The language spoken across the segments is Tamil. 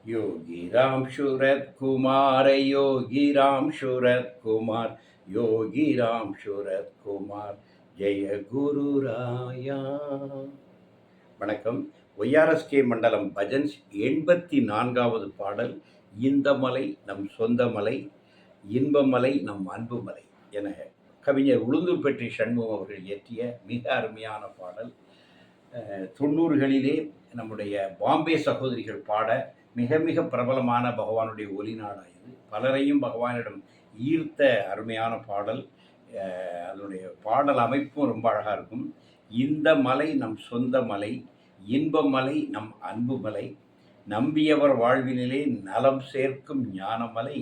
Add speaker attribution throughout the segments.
Speaker 1: योगी राम शरद कुमार, योगी राम शरद कुमार, योगी राम शरद कुमार, ஜெய குருராயா. வணக்கம். ஒய்ஆர்எஸ்கே மண்டலம் பஜன்ஸ் 84வது பாடல். இந்த மலை நம் சொந்த மலை, இன்பமலை நம் அன்பு மலை என கவிஞர் உளுந்தூர்பேட்டை சண்முகம் அவர்கள் இயற்றிய மிக அருமையான பாடல். 90களிலே நம்முடைய பாம்பே சகோதரிகள் பாட மிக மிக பிரபலமான பகவானுடைய ஒலிநாடாக இது. பலரையும் பகவானிடம் ஈர்த்த அருமையான பாடல். அதனுடைய பாடல் அமைப்பும் ரொம்ப அழகாக இருக்கும். இந்த மலை நம் சொந்த மலை, இன்ப மலை நம் அன்பு மலை, நம்பியவர் வாழ்வினிலே நலம் சேர்க்கும் ஞானமலை,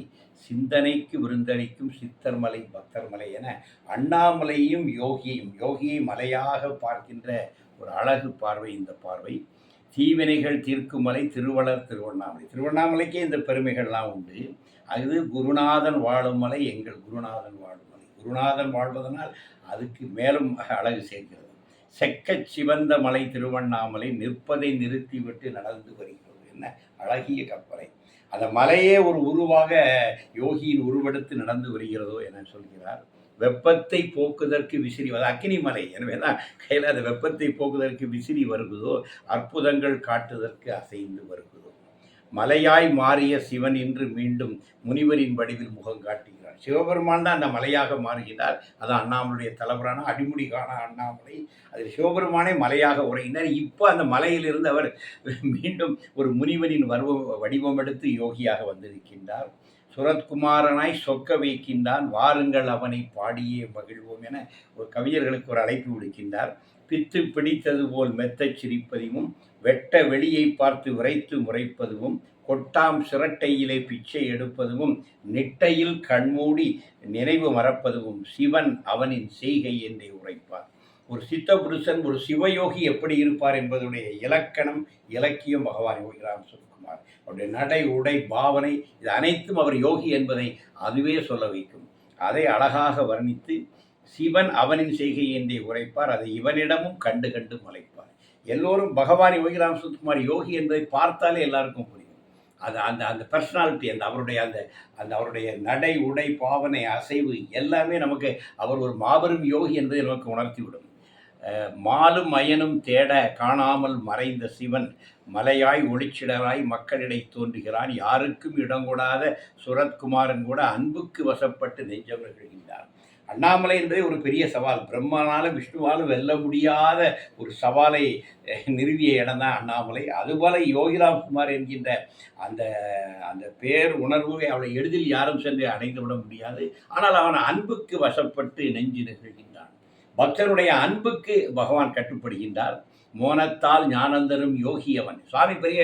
Speaker 1: சிந்தனைக்கு விருந்தளிக்கும் சித்தர்மலை பக்தர்மலை என அண்ணாமலையும் யோகியை மலையாக பார்க்கின்ற ஒரு அழகு பார்வை இந்த பார்வை. தீவினைகள் தீர்க்கும் மலை திருவண்ணாமலைக்கே இந்த பெருமைகள்லாம் உண்டு. அது குருநாதன் வாழும் மலை, எங்கள் குருநாதன் வாழும் மலை. குருநாதன் வாழ்வதனால் அதுக்கு மேலும் அழகு சேர்க்கிறது. செக்கச் சிவந்த மலை திருவண்ணாமலை, நிற்பதை நிறுத்திவிட்டு நடந்து வருகிறது. என்ன அழகிய கற்பனை! அந்த மலையே ஒரு உருவாக யோகியின் உருவெடுத்து நடந்து வருகிறதோ என சொல்கிறார். வெப்பத்தை போக்குதற்கு விசிறி, அது அக்கினி மலை, எனவே தான் கையில் அந்த வெப்பத்தை போக்குதற்கு விசிறி வருகுதோ, அற்புதங்கள் காட்டுதற்கு அசைந்து வருகுதோ. மலையாய் மாறிய சிவன் இன்று மீண்டும் முனிவரின் வடிவில் முகம் காட்டுகிறார். சிவபெருமான் தான் அந்த மலையாக மாறுகிறார். அது அண்ணாமலையுடைய தலைவரான அடிமுடி காண அண்ணாமலை. அதில் சிவபெருமானே மலையாக உரையினார். இப்போ அந்த மலையிலிருந்து அவர் மீண்டும் ஒரு முனிவரின் வடிவம் எடுத்து யோகியாக வந்திருக்கின்றார். சுரத்குமாரனாய் சொக்க வைக்கின்றான், வாருங்கள் அவனை பாடியே மகிழ்வோம் என ஒரு கவிஞர்களுக்கு ஒரு அழைப்பு விடுக்கின்றார். பித்து பிடித்தது போல் மெத்தச் சிரிப்பதும், வெட்ட வெளியை பார்த்து விரைத்து முறைப்பதும், கொட்டாம் சிரட்டையிலே பிச்சை எடுப்பதும், நெட்டையில் கண்மூடி நினைவு மறப்பதும், சிவன் அவனின் செய்கை என்றே உரைப்பார். ஒரு சித்த புருஷன், ஒரு சிவயோகி எப்படி இருப்பார் என்பதுடைய இலக்கணம், இலக்கியம் பகவான் யோகி ராம் சுரத்குமார். அவருடைய நடை, உடை, பாவனை, இது அனைத்தும் அவர் யோகி என்பதை அதுவே சொல்ல வைக்கும். அதை அழகாக வர்ணித்து சிவன் அவனின் செய்கை என்றே உரைப்பார். அதை இவனிடமும் கண்டு கண்டு மலைப்பார். எல்லோரும் பகவான் யோகி ராம் சுரத்குமார் யோகி என்பதை பார்த்தாலே எல்லாருக்கும் புரியும். அது அந்த அந்த பர்சனாலிட்டி, அவருடைய நடை, உடை, பாவனை, அசைவு எல்லாமே நமக்கு அவர் ஒரு மாபெரும் யோகி என்பதை நமக்கு உணர்த்திவிடும். மாலும் மயனும் தேட காணாமல் மறைந்த சிவன் மலையாய் ஒளிச்சிடராய் மக்களிடை தோன்றுகிறான். யாருக்கும் இடங்கூடாத சுரத்குமாரன் கூட அன்புக்கு வசப்பட்டு நெஞ்சம் நிகழ்கின்றார். அண்ணாமலை என்பதே ஒரு பெரிய சவால். பிரம்மனாலும் விஷ்ணுவாலும் வெல்ல முடியாத ஒரு சவாலை நிறுவிய இடம் தான் அண்ணாமலை. அதுபோல யோகிராம் குமார் என்கின்ற அந்த அந்த பேர் உணர்வு அவளை எளிதில் யாரும் சென்று அடைந்து விட முடியாது. ஆனால் அவன் அன்புக்கு வசப்பட்டு நெஞ்சு நிகழ்கின்றான். பக்தருடைய அன்புக்கு பகவான் கட்டுப்படுகின்றார். மோனத்தால் ஞானந்தரும் யோகி அவன். சுவாமி பெரிய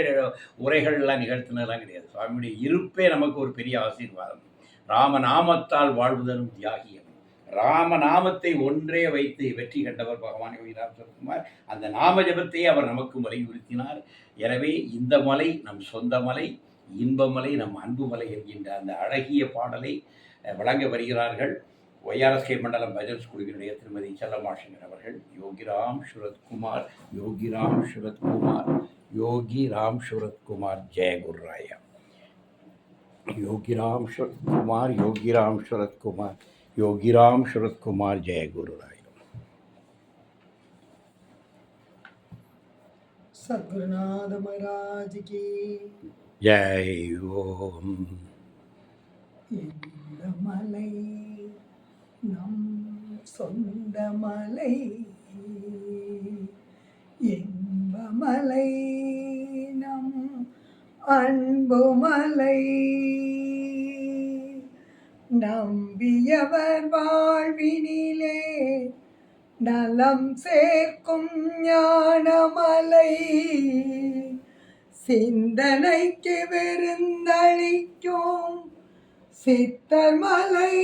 Speaker 1: உரைகள்லாம் நிகழ்த்தினதெல்லாம் கிடையாது. சுவாமியுடைய இருப்பே நமக்கு ஒரு பெரிய ஆசீர்வாதம். ராமநாமத்தால் வாழ்வுதரும் தியாகி அவன். ராமநாமத்தை ஒன்றே வைத்து வெற்றி கண்டவர் பகவான் யோகி ராம் சுரத்குமார். அந்த நாம ஜபத்தையே அவர் நமக்கு வலியுறுத்தினார். எனவே இந்த மலை நம் சொந்த மலை, இன்பமலை நம் அன்பு மலை என்கின்ற அந்த அழகிய பாடலை வழங்க வருகிறார்கள் ஒய்ஆர்எஸ்கே மண்டலம் பஜன்ஸ் குழுவினுடைய திருமதி செல்லமாஷங்கர் அவர்கள். யோகி ராம் சுரத்குமார், யோகி ராம் சுரத்குமார், யோகி ராம் சுரத்குமார், ஜெய குருராயா. யோகி ராம் சுரத்குமார், யோகி ராம் சுரத்குமார், யோகி ராம் சுரத்குமார், ஜெய குருராயா.
Speaker 2: சத்குருநாத மகாராஜ் கி
Speaker 1: ஜெய். ஓம்.
Speaker 2: இந்த மலை நம் சொந்த மலை, இன்ப மலை நம் அன்பு மலை, நம்பியவர் வாழ்வினிலே நலம் சேர்க்கும் ஞானமலை, சிந்தனைக்கு விருந்தளிக்கும் சித்தர் மலை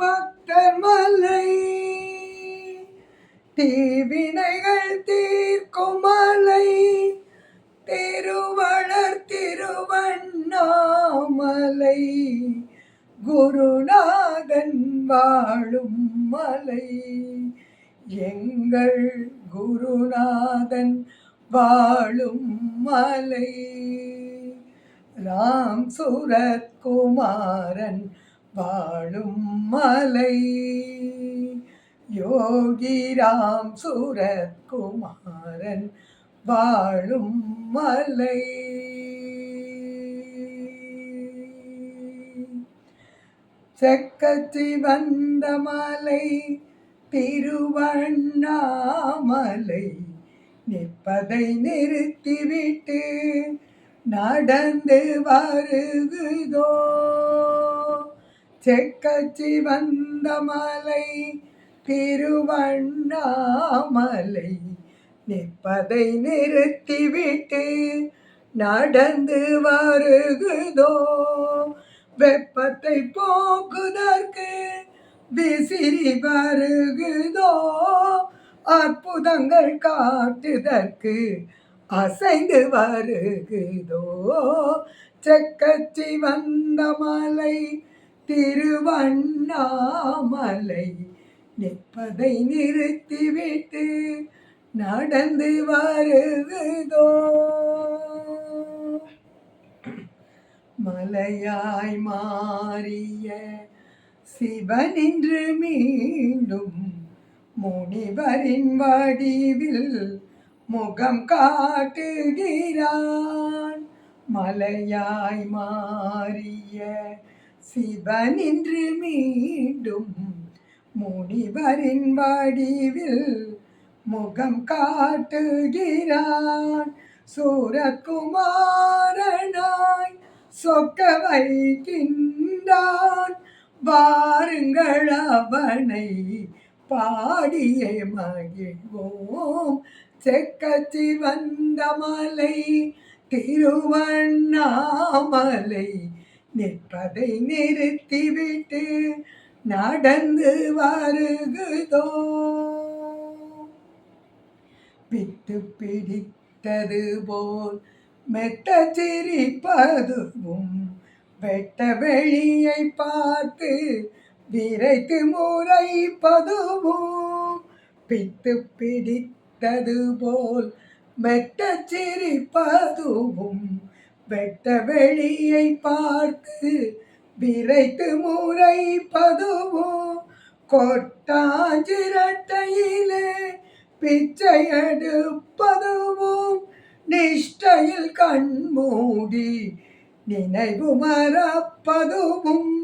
Speaker 2: பக்தர் மலை, தீவினைகள் தீர்க்கும் மலை திருவளர் திருவண்ணாமலை, குருநாதன் வாழும் மலை, எங்கள் குருநாதன் வாழும் மலை. ராம் சூரத் குமாரன் வாழும் மலை. யோகி ராம் சூரத் குமாரன் வாழும் மலை. செக்கச்சி வந்த மலை திருவண்ணாமலை. நிற்பதை நிறுத்திவிட்டு நடந்து வருகுதோ. செக்கச்சி வந்த மலை திருவண்ணாமலை. நிற்பதை நிறுத்திவிட்டு நடந்து வருகுதோ. வெப்பத்தை போக்குதற்கு விசிறி வருகுதோ. அற்புதங்கள் காட்டுதற்கு அசைந்து வருகுதோ. செக்கச்சி வந்த மலை திருவண்ணாமலை. நிற்பதை நிறுத்திவிட்டு நடந்து வருகுதோ. மலையாய் மாறிய சிவனின்று மீண்டும் முனிவரின் வடிவில் முகம் காட்டுகிறான். மலையாய் மாறிய சிவனின்று மீண்டும் முனிவரின் வடிவில் முகம் காட்டுகிறான். சூரத்குமாரனாய் சொக்க வைக்கின்றான். வாருங்கள் அவனை பாடியே மகிழ்வோம். செக்கச்சி வந்த மலை திருவண்ணாமலை. நிற்பதை நிறுத்திவிட்டு நடந்து வருகுதோ. விட்டு பிடித்தது போல் மெத்த சிரிப்பதுவும் வெட்ட வெளியை பார்த்து விரைத்து முறைப்பதுவும். பித்து பிடித்தது போல் மெத்த சிரிப்பதுவும் வெட்ட வெளியை பார்த்து விரைத்து முறைப்பதுவும். கொட்டாஞ்சிரட்டையிலே பிச்சை எடுப்பதுவும் நிஷ்டையில் கண்மூடி நினைவு மறப்பதுவும்.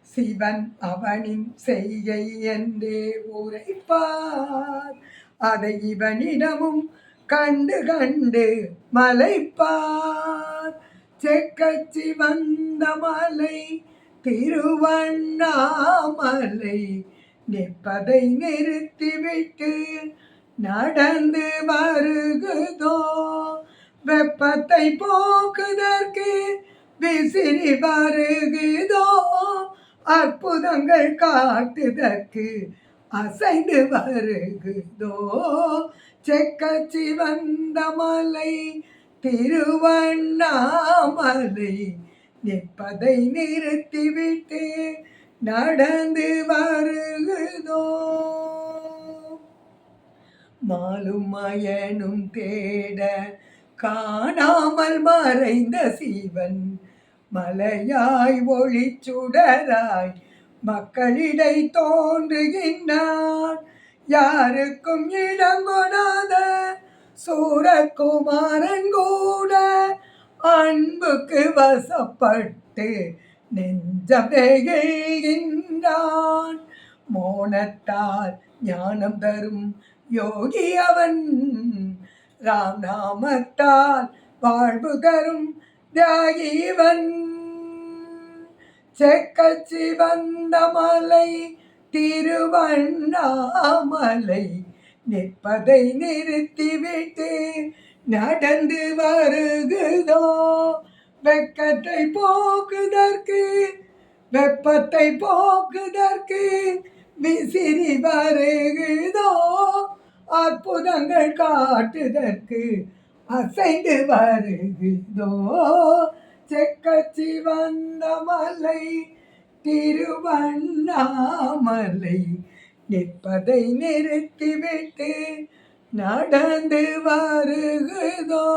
Speaker 2: சிவன் அவனின் செய்கை என்றே உரைப்பார். அதை இவனிடமும் கண்டு கண்டு மலைப்பார். செக்கச்சி வந்த மலை திருவண்ணாமலை. நிற்பதை நிறுத்திவிட்டு நடந்து வருகுதோ. வெப்பத்தை போக்குதற்கு விசிறி வருகுதோ. அற்புதங்கள் காட்டுதற்கு அசைந்து வருகுதோ. செக்கச்சி வந்த மலை திருவண்ணாமலை. நிற்பதை நிறுத்திவிட்டு நடந்து வருகுதோ. மாலும் மயனும் தேட காணாமல் மறைந்த சிவன் மலையாய் ஒளிச்சுடராய் மக்களிடை தோன்றுகின்றான். யாருக்கும் இடம் கொடாத சூரகுமாரன் கூட அன்புக்கு வசப்பட்டு நெஞ்சம் நெகிழ்கின்றான். மோனத்தால் ஞானம் தரும் யோகி அவன். ராம் நாமத்தால் வாழ்வு தரும் தியாகிவன். செக்கச்சி வந்த மலை திருவண்ணாமலை. நிற்பதை நிறுத்திவிட்டு நடந்து வருகுதோ. வெக்கத்தை போக்குதற்கு வெப்பத்தை போக்குதற்கு விசிறி வருகுதோ. அற்புதங்கள் காட்டுதற்கு அசைந்து வருகுதோ. செக்கச்சி வந்த மலை திருவண்ணாமலை. நிற்பதை நிறுத்திவிட்டு நடந்து வருகுதோ.